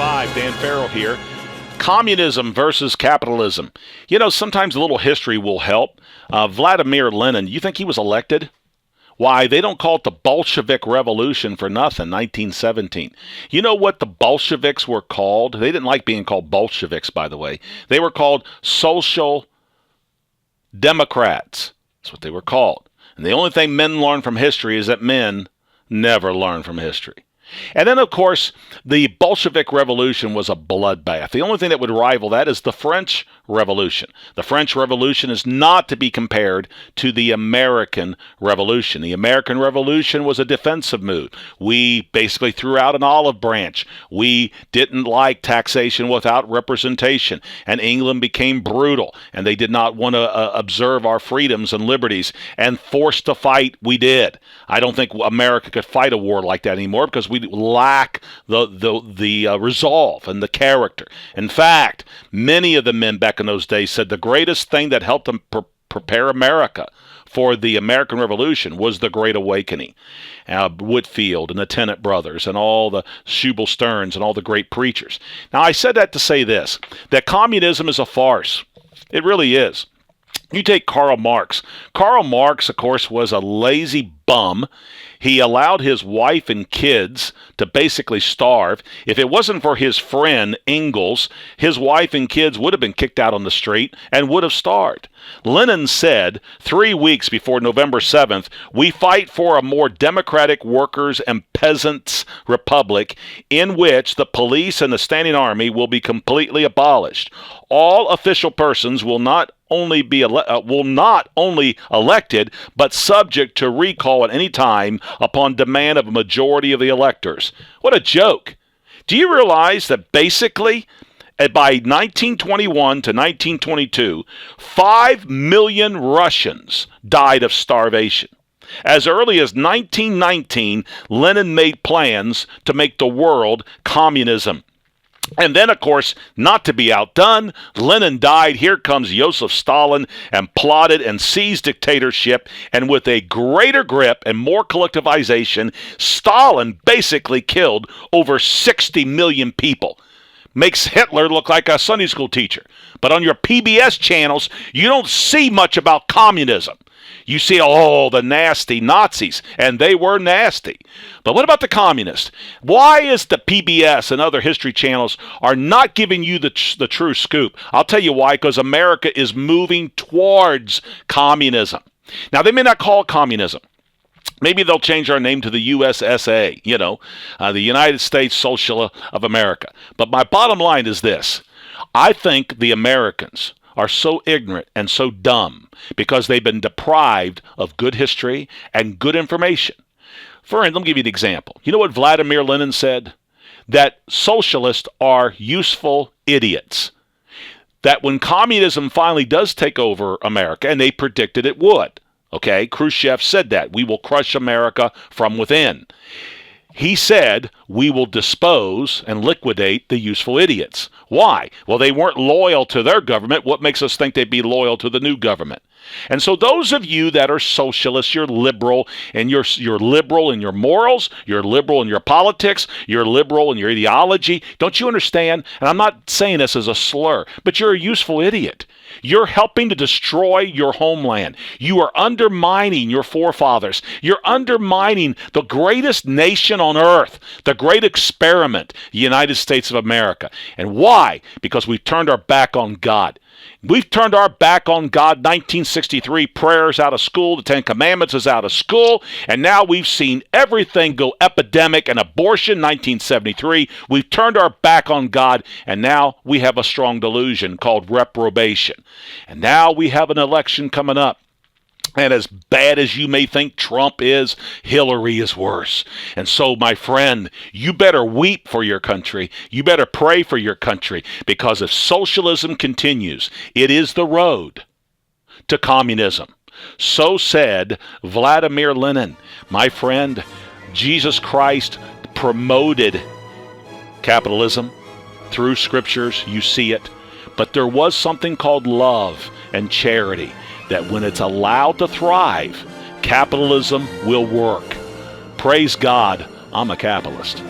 5, Dan Farrell here. Communism versus capitalism. You know, sometimes a little history will help. Vladimir Lenin, you think he was elected? Why, they don't call it the Bolshevik Revolution for nothing, 1917. You know what the Bolsheviks were called? They didn't like being called Bolsheviks, by the way. They were called Social Democrats. That's what they were called. And the only thing men learn from history is that men never learn from history. And then, of course, the Bolshevik Revolution was a bloodbath. The only thing that would rival that is the French Revolution. The French Revolution is not to be compared to the American Revolution. The American Revolution was a defensive move. We basically threw out an olive branch. We didn't like taxation without representation. And England became brutal, and they did not want to observe our freedoms and liberties. And forced to fight, we did. I don't think America could fight a war like that anymore because we lack the resolve and the character. In fact, many of the men back in those days said the greatest thing that helped them prepare America for the American Revolution was the Great Awakening. Whitfield and the Tennant brothers and all the Shubal Stearns and all the great preachers. Now, I said that to say this, that communism is a farce. It really is. You take Karl Marx. Karl Marx, of course, was a lazy bum. He allowed his wife and kids to basically starve. If it wasn't for his friend Engels, his wife and kids would have been kicked out on the street and would have starved. Lenin said 3 weeks before November 7th, "We fight for a more democratic workers' and peasants' republic in which the police and the standing army will be completely abolished. All official persons will not only elected, but subject to recall at any time upon demand of a majority of the electors." What a joke. Do you realize that basically by 1921 to 1922, 5 million Russians died of starvation? As early as 1919, Lenin made plans to make the world communism. And then, of course, not to be outdone, Lenin died. Here comes Joseph Stalin and plotted and seized dictatorship. And with a greater grip and more collectivization, Stalin basically killed over 60 million people. Makes Hitler look like a Sunday school teacher. But on your PBS channels, you don't see much about communism. You see, the nasty Nazis, and they were nasty. But what about the communists? Why is the PBS and other history channels are not giving you the true scoop? I'll tell you why, because America is moving towards communism. Now, they may not call it communism. Maybe they'll change our name to the USSA, the United States Social of America. But my bottom line is this. I think the Americans are so ignorant and so dumb because they've been deprived of good history and good information. Let me give you an example. You know what Vladimir Lenin said? That socialists are useful idiots. That when communism finally does take over America, and they predicted it would, okay, Khrushchev said that, we will crush America from within. He said, we will dispose and liquidate the useful idiots. Why? Well, they weren't loyal to their government. What makes us think they'd be loyal to the new government? And so those of you that are socialists, you're liberal, and you're liberal in your morals, you're liberal in your politics, you're liberal in your ideology. Don't you understand? And I'm not saying this as a slur, but you're a useful idiot. You're helping to destroy your homeland. You are undermining your forefathers. You're undermining the greatest nation on earth, the great experiment, the United States of America. And why? Because we've turned our back on God. We've turned our back on God. 1963, prayers out of school. The Ten Commandments is out of school. And now we've seen everything go epidemic and abortion. 1973, we've turned our back on God. And now we have a strong delusion called reprobation. And now we have an election coming up. And as bad as you may think Trump is, Hillary is worse. And so, my friend, you better weep for your country. You better pray for your country, because if socialism continues, it is the road to communism. So said Vladimir Lenin. My friend, Jesus Christ promoted capitalism through scriptures. You see it. But there was something called love and charity, that when it's allowed to thrive, capitalism will work. Praise God, I'm a capitalist.